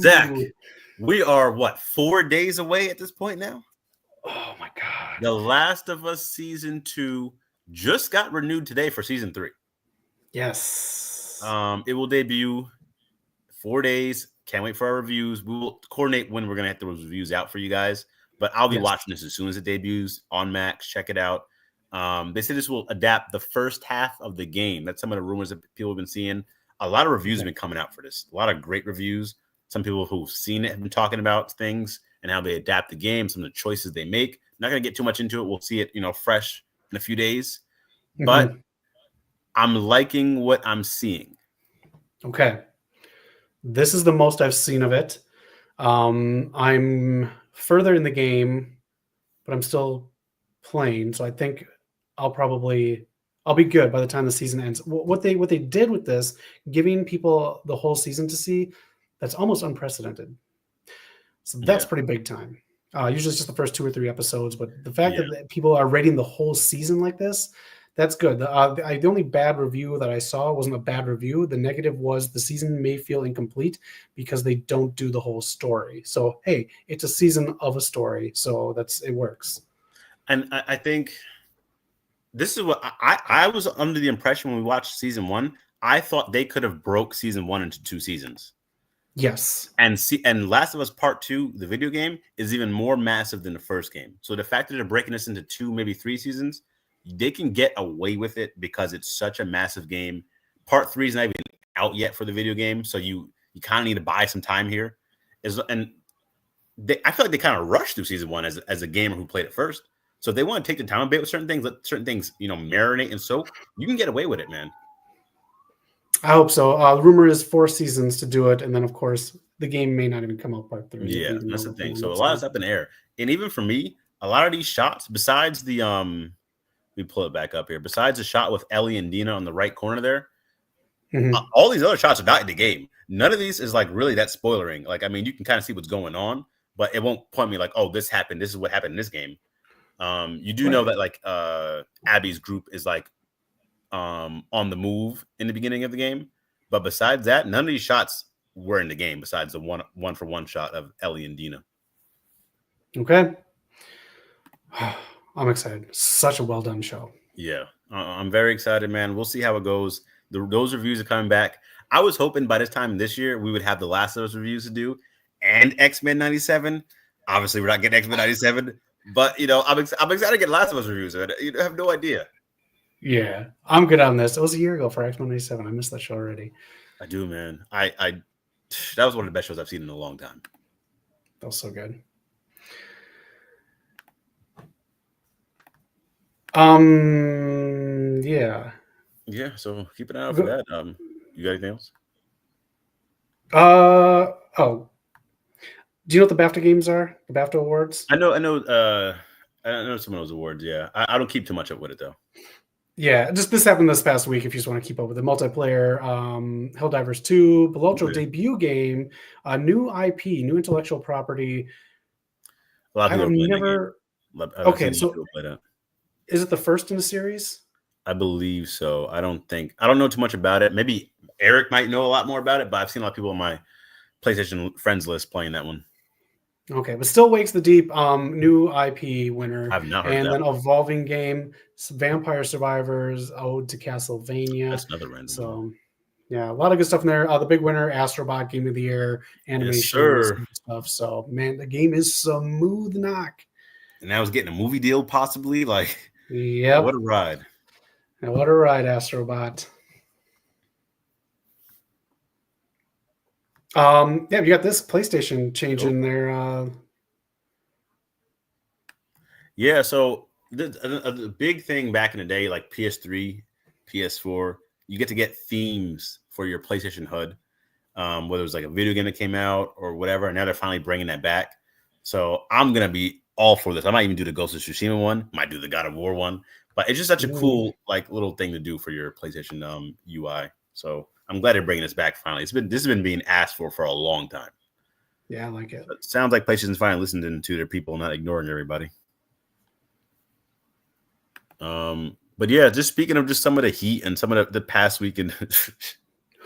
Speaker 1: Zach, we are 4 days away at this point now?
Speaker 2: Oh my god.
Speaker 1: The Last of Us season 2 just got renewed today for season 3.
Speaker 2: Yes.
Speaker 1: It will debut 4 days. Can't wait for our reviews. We will coordinate when we're gonna have those reviews out for you guys. But I'll be watching this as soon as it debuts on Max. Check it out. They say this will adapt the first half of the game. That's some of the rumors that people have been seeing. A lot of reviews have been coming out for this. A lot of great reviews. Some people who've seen it have been talking about things and how they adapt the game, some of the choices they make. Not going to get too much into it. We'll see it, fresh in a few days. But I'm liking what I'm seeing.
Speaker 2: Okay. This is the most I've seen of it. I'm further in the game, but I'm still playing. So I think I'll be good by the time the season ends. What they did with this, giving people the whole season to see, that's almost unprecedented. So that's pretty big time. Usually it's just the first 2 or 3 episodes, but the fact that people are rating the whole season like this, that's good. The only bad review that I saw wasn't a bad review. The negative was the season may feel incomplete because they don't do the whole story. So, hey, it's a season of a story. So it works.
Speaker 1: And I think this is what I was under the impression when we watched season 1. I thought they could have broke season 1 into 2 seasons.
Speaker 2: Yes.
Speaker 1: And Last of Us Part 2, the video game, is even more massive than the first game. So the fact that they're breaking this into 2, maybe 3 seasons, they can get away with it because it's such a massive game. Part 3 is not even out yet for the video game, so you kind of need to buy some time here. I feel like they kind of rushed through season 1 as a gamer who played it first. So if they want to take the time a bit with certain things, let certain things marinate and soak, you can get away with it, man.
Speaker 2: I hope so. The rumor is 4 seasons to do it, and then of course the game may not even come out part 3.
Speaker 1: Yeah, that's the thing. So a lot is up in the air, and even for me, a lot of these shots, besides the let me pull it back up here. Besides the shot with Ellie and Dina on the right corner there, all these other shots are not in the game. None of these is like really that spoilering. Like, I mean, you can kind of see what's going on, but it won't point me like, oh, this happened. This is what happened in this game. You do know that like Abby's group is like on the move in the beginning of the game, but besides that, none of these shots were in the game. Besides the one for one shot of Ellie and Dina.
Speaker 2: Okay. I'm excited. Such a well done show.
Speaker 1: Yeah, I'm very excited, man. We'll see how it goes. Those reviews are coming back. I was hoping by this time this year we would have the Last of Us reviews to do and X-Men 97. Obviously, we're not getting X-Men 97, but I'm excited to get Last of Us reviews. You have no idea.
Speaker 2: Yeah, I'm good on this. It was a year ago for X-Men 97. I missed that show already.
Speaker 1: I do, man. That was one of the best shows I've seen in a long time.
Speaker 2: That was so good. Yeah.
Speaker 1: Yeah, so keep an eye out for that. You got anything else?
Speaker 2: Do you know what the BAFTA games are? The BAFTA awards?
Speaker 1: I know some of those awards, yeah. I don't keep too much up with it though.
Speaker 2: Yeah, just this happened this past week if you just want to keep up with it. Multiplayer, Helldivers 2, Belotro debut game, a new IP, new intellectual property.
Speaker 1: A lot of people are playing that game. I've
Speaker 2: Okay,
Speaker 1: seen
Speaker 2: so
Speaker 1: people play that.
Speaker 2: is it the first in the series?
Speaker 1: I believe so. I don't know too much about it. Maybe Eric might know a lot more about it, but I've seen a lot of people on my PlayStation friends list playing that one.
Speaker 2: Okay, but still Wakes the Deep, new IP winner,
Speaker 1: I've not heard
Speaker 2: and
Speaker 1: that.
Speaker 2: then Evolving Game, Vampire Survivors, Ode to Castlevania.
Speaker 1: That's another random one.
Speaker 2: So, yeah, a lot of good stuff in there. The big winner, Astrobot Game of the Year, animations,
Speaker 1: sir.
Speaker 2: and stuff. So, man, the game is smooth knock.
Speaker 1: And now it's getting a movie deal, possibly. Like,
Speaker 2: Yep.
Speaker 1: what a ride!
Speaker 2: And what a ride, Astrobot. Yeah, you got this PlayStation changing their.
Speaker 1: Yeah, so the big thing back in the day, like PS3, PS4, you get to get themes for your PlayStation HUD, whether it was like a video game that came out or whatever. And now they're finally bringing that back. So I'm gonna be all for this. I might even do the Ghost of Tsushima one, might do the God of War one, but it's just such a cool like little thing to do for your PlayStation UI. So I'm glad they're bringing this back finally. This has been being asked for a long time.
Speaker 2: Yeah, I like it.
Speaker 1: It sounds like PlayStation's finally listening to their people, not ignoring everybody. But yeah, just speaking of just some of the heat and some of the past weekend.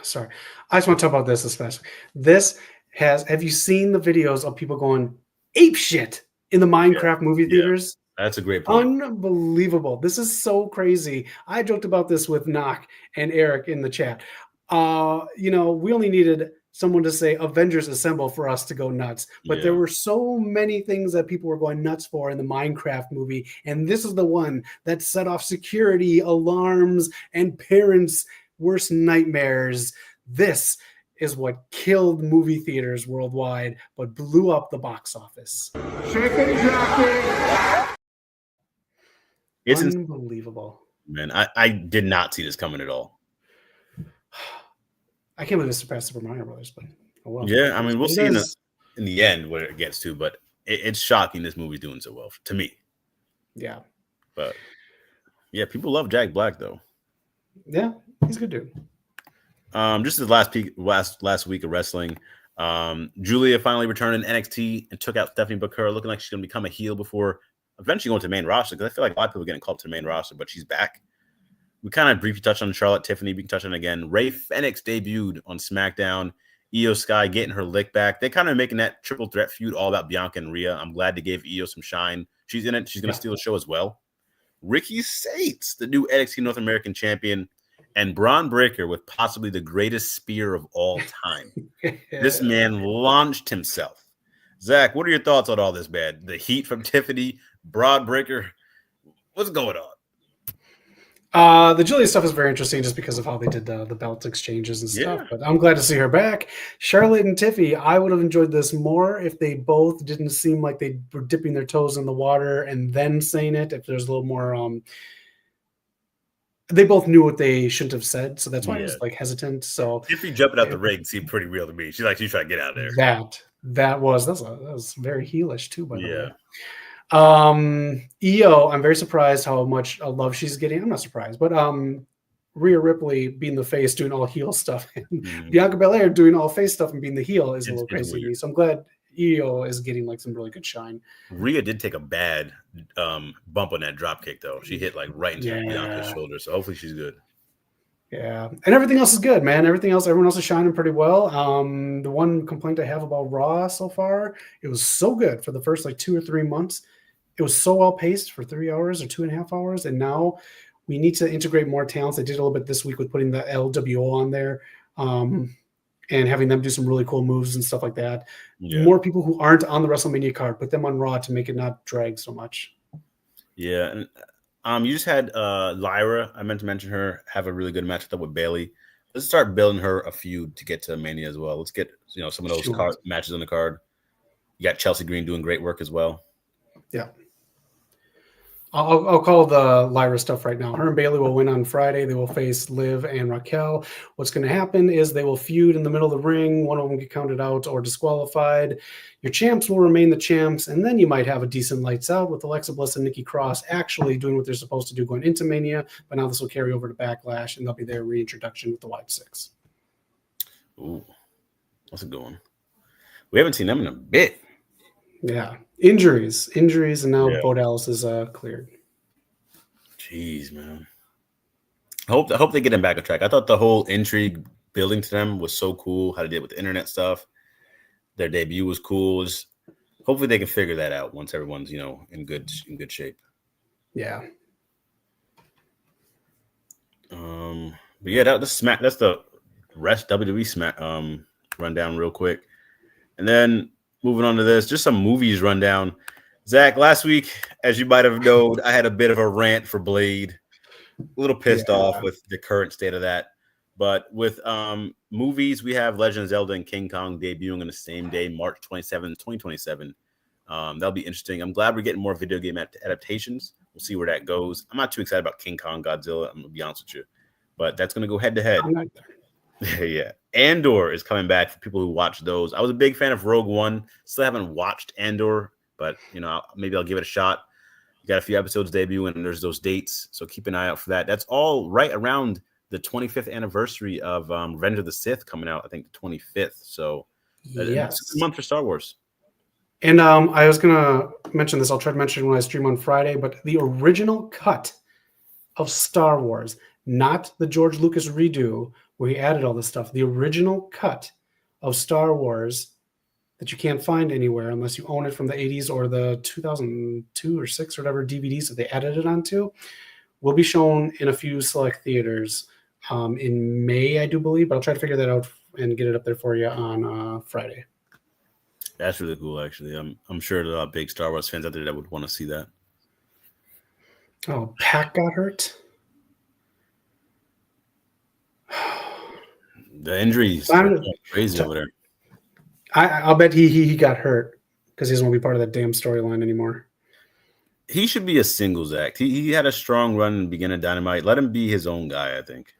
Speaker 2: Sorry, I just want to talk about this especially. This have you seen the videos of people going ape shit in the Minecraft movie theaters?
Speaker 1: That's a great point.
Speaker 2: Unbelievable. This is so crazy. I joked about this with Knock and Eric in the chat. We only needed someone to say Avengers Assemble for us to go nuts. But there were so many things that people were going nuts for in the Minecraft movie. And this is the one that set off security alarms and parents' worst nightmares. This is what killed movie theaters worldwide, but blew up the box office. It's unbelievable.
Speaker 1: Man, I did not see this coming at all.
Speaker 2: I can't believe it surpassed Super Mario Brothers, but oh well.
Speaker 1: Yeah, I mean, we'll see in the end where it gets to, but it's shocking this movie's doing so well to me.
Speaker 2: Yeah.
Speaker 1: But yeah, people love Jack Black though.
Speaker 2: Yeah, he's a good dude.
Speaker 1: Just the last week of wrestling, Julia finally returned in NXT and took out Stephanie Booker, looking like she's going to become a heel before eventually going to the main roster, because I feel like a lot of people are getting called to the main roster, but she's back. We kind of briefly touched on Charlotte, Tiffany. We can touch on it again. Ray Fenix debuted on SmackDown. Io Sky getting her lick back. They're kind of making that triple threat feud all about Bianca and Rhea. I'm glad they gave Io some shine. She's in it. She's going to steal the show as well. Ricky Saints, the new NXT North American champion, and Braun Breaker with possibly the greatest spear of all time. This man launched himself. Zach, what are your thoughts on all this, man? The heat from Tiffany, Braun Breaker. What's going on?
Speaker 2: The Julia stuff is very interesting just because of how they did the belt exchanges and stuff. But I'm glad to see her back. Charlotte and Tiffy, I would have enjoyed this more if they both didn't seem like they were dipping their toes in the water and then saying it. If there's a little more, they both knew what they shouldn't have said, so that's why I was like hesitant. So
Speaker 1: Tiffy jumping out the ring seemed pretty real to me. She's like she's trying to get out of there.
Speaker 2: That was very heelish too, by the way. Io, I'm very surprised how much love she's getting. I'm not surprised, but Rhea Ripley being the face, doing all heel stuff, and Bianca Belair doing all face stuff and being the heel is a little crazy to me. So I'm glad Io is getting like some really good shine.
Speaker 1: Rhea did take a bad bump on that drop kick though. She hit like right into Bianca's shoulder, so hopefully she's good.
Speaker 2: Yeah, and everything else is good, man. Everyone else is shining pretty well. The one complaint I have about Raw so far, it was so good for the first like 2 or 3 months. It was so well paced for 3 hours or 2.5 hours, and now we need to integrate more talents. I did a little bit this week with putting the LWO on there, and having them do some really cool moves and stuff like that. Yeah. More people who aren't on the WrestleMania card, put them on Raw to make it not drag so much.
Speaker 1: Yeah, and you just had Lyra. I meant to mention her have a really good match with Bayley. Let's start building her a feud to get to Mania as well. Let's get some of those matches on the card. You got Chelsea Green doing great work as well.
Speaker 2: Yeah. I'll call the Lyra stuff right now. Her and Bayley will win on Friday. They will face Liv and Raquel. What's going to happen is they will feud in the middle of the ring. One of them get counted out or disqualified. Your champs will remain the champs, and then you might have a decent lights out with Alexa Bliss and Nikki Cross actually doing what they're supposed to do going into Mania. But now this will carry over to Backlash, and they'll be their reintroduction with the White Six.
Speaker 1: Ooh, that's a good one. We haven't seen them in a bit.
Speaker 2: Yeah, injuries, and now
Speaker 1: Yeah.
Speaker 2: Bo Dallas is cleared.
Speaker 1: Jeez, man. I hope they get him back on track. I thought the whole intrigue building to them was so cool. How they did with the internet stuff. Their debut was cool. Just hopefully they can figure that out once everyone's in good shape.
Speaker 2: Yeah.
Speaker 1: But yeah, that's the rest WWE Smack rundown real quick, and then moving on to this, just some movies rundown. Zach, last week, as you might have known, I had a bit of a rant for Blade. A little pissed off with the current state of that. But with movies, we have Legend of Zelda and King Kong debuting on the same day, March 27th, 2027. That'll be interesting. I'm glad we're getting more video game adaptations. We'll see where that goes. I'm not too excited about King Kong Godzilla, I'm going to be honest with you. But that's going to go head-to-head. Yeah. Andor is coming back for people who watch those. I was a big fan of Rogue One. Still haven't watched Andor, but maybe I'll give it a shot. You got a few episodes debuting, and there's those dates, so keep an eye out for that. That's all right around the 25th anniversary of Revenge of the Sith coming out, I think the 25th. So it's a month for Star Wars.
Speaker 2: And I was going to mention this. I'll try to mention it when I stream on Friday, but the original cut of Star Wars, not the George Lucas redo where he added all this stuff, the original cut of Star Wars that you can't find anywhere unless you own it from the 80s or the 2002 or 6 or whatever DVDs that they added it onto, will be shown in a few select theaters in May, I do believe, but I'll try to figure that out and get it up there for you on Friday.
Speaker 1: That's really cool, actually. I'm sure there are big Star Wars fans out there that would want to see that.
Speaker 2: Oh, Pac got hurt?
Speaker 1: The injuries are crazy over there.
Speaker 2: I'll bet he got hurt because he doesn't want to be part of that damn storyline anymore.
Speaker 1: He should be a singles act. He had a strong run in the beginning of Dynamite. Let him be his own guy, I think.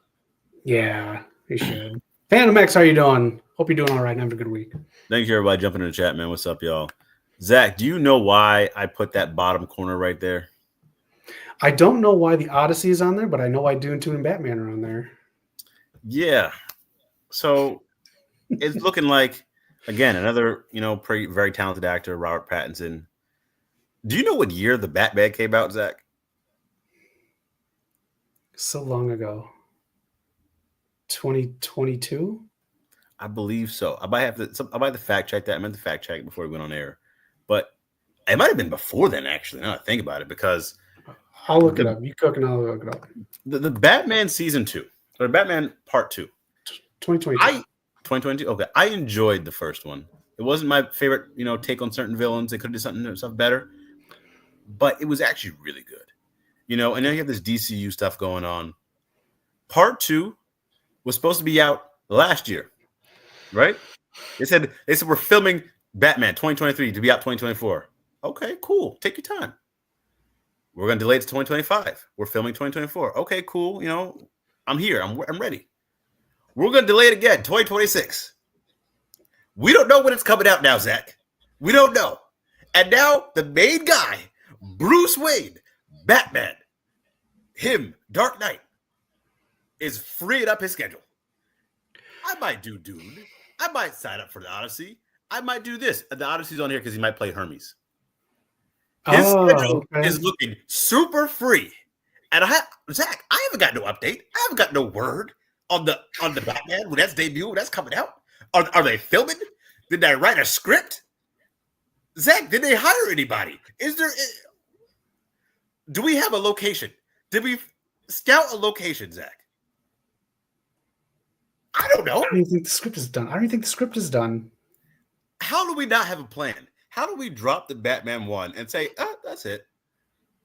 Speaker 2: Yeah, he should. Phantom X, how you doing? Hope you're doing all right and having a good week.
Speaker 1: Thank you, everybody, jumping in the chat, man. What's up, y'all? Zach, do you know why I put that bottom corner right there?
Speaker 2: I don't know why the Odyssey is on there, but I know why Dune 2 and Batman are on there.
Speaker 1: Yeah. So it's looking like, again, another, very talented actor, Robert Pattinson. Do you know what year the Batman came out, Zach?
Speaker 2: So long ago. 2022?
Speaker 1: I believe so. I might have to fact check that. I meant to fact check before we went on air. But it might have been before then, actually, now that I think about it, because
Speaker 2: I'll look it up. You cook and I'll look it up.
Speaker 1: The Batman Season 2, or Batman Part 2.
Speaker 2: 2022.
Speaker 1: 2022? Okay. I enjoyed the first one. It wasn't my favorite, take on certain villains. They could have done something better. But it was actually really good. And then you have this DCU stuff going on. Part 2 was supposed to be out last year, right? They said we're filming Batman 2023 to be out 2024. Okay, cool. Take your time. We're going to delay it to 2025. We're filming 2024. Okay, cool. I'm here. I'm ready. We're going to delay it again, 2026. We don't know when it's coming out now, Zach. We don't know. And now the main guy, Bruce Wayne, Batman, him, Dark Knight, is freeing up his schedule. I might do Dune. I might sign up for the Odyssey. I might do this. The Odyssey's on here because he might play Hermes. His schedule is looking super free. And Zach, I haven't got no update. I haven't got no word on the Batman when that's debut, when that's coming out. Are they filming? Did they write a script? Zach, did they hire anybody? Do we have a location? Did we scout a location, Zach? I don't know.
Speaker 2: I don't even think the script is done.
Speaker 1: How do we not have a plan? How do we drop the Batman one and say, that's it?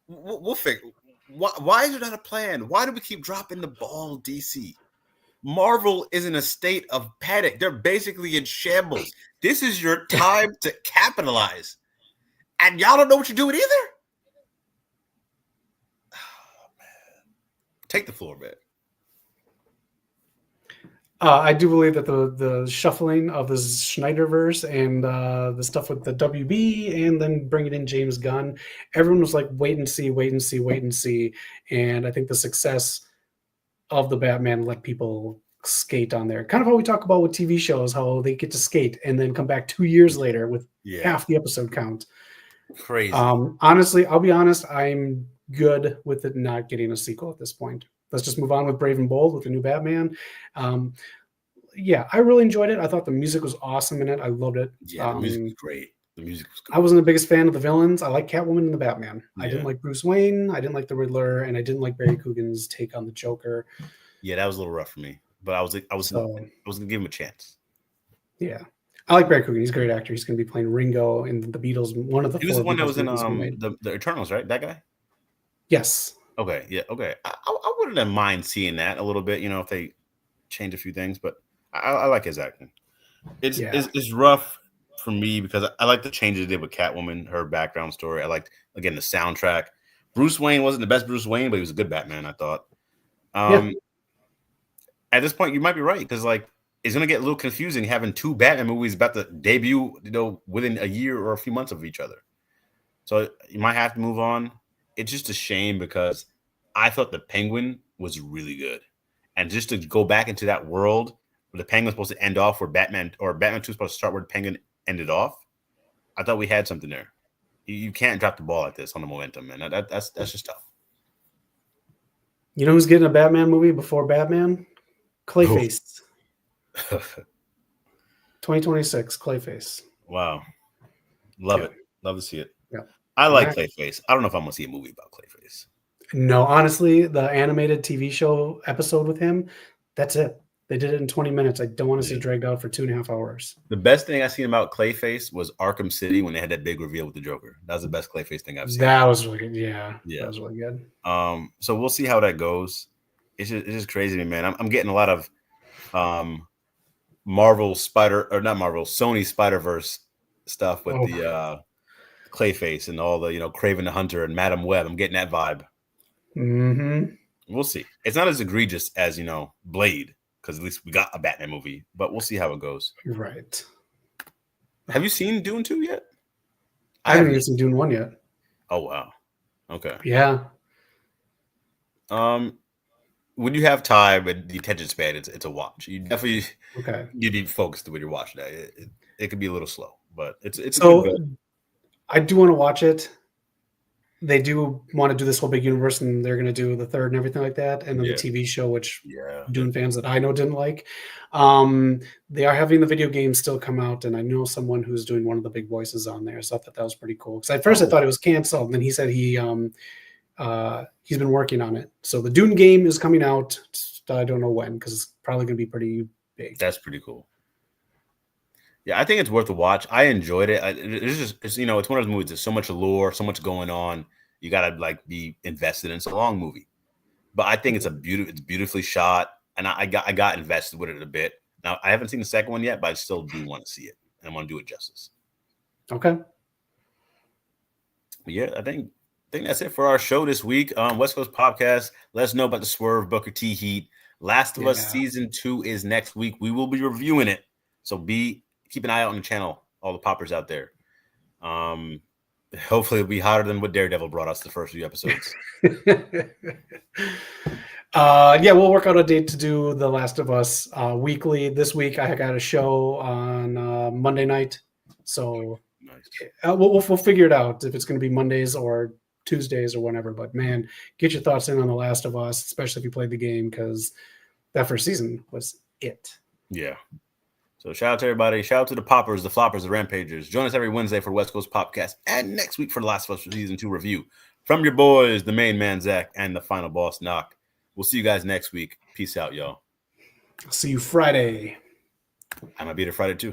Speaker 1: We'll figure. Why is there not a plan? Why do we keep dropping the ball, DC? Marvel is in a state of panic. They're basically in shambles. This is your time to capitalize. And y'all don't know what you're doing either? Oh, man. Take the floor, man.
Speaker 2: I do believe that the shuffling of the Snyderverse and the stuff with the WB and then bringing in James Gunn, everyone was like, wait and see. And I think the success of the Batman let people skate on there. Kind of how we talk about with TV shows, how they get to skate and then come back 2 years later with half the episode count.
Speaker 1: Crazy.
Speaker 2: Honestly, I'll be honest, I'm good with it not getting a sequel at this point. Let's just move on with Brave and Bold with the new Batman. Yeah, I really enjoyed it. I thought the music was awesome in it. I loved it.
Speaker 1: Yeah, the music was great. The music was good.
Speaker 2: I wasn't the biggest fan of the villains. I like Catwoman and the Batman.
Speaker 1: Yeah.
Speaker 2: I didn't like Bruce Wayne. I didn't like the Riddler, and I didn't like Barry Coogan's take on the Joker.
Speaker 1: Yeah, that was a little rough for me, but I was gonna give him a chance.
Speaker 2: Yeah, I like Barry Coogan. He's a great actor. He's going to be playing Ringo in the Beatles. One of the
Speaker 1: He was the one that was in
Speaker 2: the
Speaker 1: the Eternals, right? That guy.
Speaker 2: Yes.
Speaker 1: Okay. Yeah. Okay. I wouldn't mind seeing that a little bit. If they change a few things, but I like his acting. It's rough for me because I like the changes they did with Catwoman, her background story. I liked, again, the soundtrack. Bruce Wayne wasn't the best Bruce Wayne, but he was a good Batman, I thought. At this point, you might be right because it's going to get a little confusing having two Batman movies about to debut, within a year or a few months of each other. So you might have to move on. It's just a shame because I thought the Penguin was really good, and just to go back into that world where the Penguin's supposed to end off where Batman 2 is supposed to start where the Penguin ended off. I thought we had something there. You can't drop the ball like this on the momentum, man. That's just tough.
Speaker 2: You know who's getting a Batman movie before Batman? Clayface. 2026, Clayface.
Speaker 1: Wow. Love it. Love to see it.
Speaker 2: Yeah.
Speaker 1: I like Clayface. I don't know if I'm going to see a movie about Clayface.
Speaker 2: No, honestly, the animated TV show episode with him, that's it. They did it in 20 minutes. I don't want to see it dragged out for 2.5 hours.
Speaker 1: The best thing I've seen about Clayface was Arkham City when they had that big reveal with the Joker. That was the best Clayface thing I've seen.
Speaker 2: That was really good. Yeah. That was really good.
Speaker 1: So we'll see how that goes. It's just crazy to me, man. I'm getting a lot of Sony Spider-Verse stuff with the Clayface and all the Kraven the Hunter and Madam Web. I'm getting that vibe.
Speaker 2: Mm-hmm.
Speaker 1: We'll see. It's not as egregious as Blade, because at least we got a Batman movie, but we'll see how it goes.
Speaker 2: Right.
Speaker 1: Have you seen Dune 2 yet?
Speaker 2: I haven't even seen Dune 1 yet.
Speaker 1: Oh wow. Okay.
Speaker 2: Yeah.
Speaker 1: When you have time and the attention span, it's a watch. You definitely you need focused when you're watching that. It could be a little slow, but it's
Speaker 2: so. I do want to watch it. They do want to do this whole big universe, and they're going to do the third and everything like that, and then the TV show, which Dune fans that I know didn't like. They are having the video game still come out, and I know someone who's doing one of the big voices on there, so I thought that was pretty cool. Because at first I thought it was canceled, and then he said he's been working on it. So the Dune game is coming out. I don't know when, because it's probably going to be pretty big.
Speaker 1: That's pretty cool. Yeah, I think it's worth a watch. I enjoyed it. It's one of those movies. There's so much allure, so much going on. You gotta be invested in. It's a long movie, but I think it's beautifully shot, and I got invested with it a bit. Now I haven't seen the second one yet, but I still do want to see it, and I want to do it justice.
Speaker 2: Okay.
Speaker 1: But yeah, I think that's it for our show this week. West Coast Podcast. Let us know about the Swerve Booker T Heat. Last of Us Season 2 is next week. We will be reviewing it, so keep an eye out on the channel, all the poppers out there. Hopefully it'll be hotter than what Daredevil brought us the first few episodes.
Speaker 2: We'll work out a date to do The Last of Us weekly. This week I got a show on Monday night, so nice. We'll figure it out if it's going to be Mondays or Tuesdays or whatever. But man, get your thoughts in on The Last of Us, especially if you played the game, because that first season was it.
Speaker 1: Yeah. So shout out to everybody. Shout out to the poppers, the floppers, the rampagers. Join us every Wednesday for West Coast Popcast and next week for The Last of Us Season 2 review. From your boys, the main man, Zach, and the final boss, Knock. We'll see you guys next week. Peace out, y'all.
Speaker 2: See you Friday.
Speaker 1: I might be there Friday, too.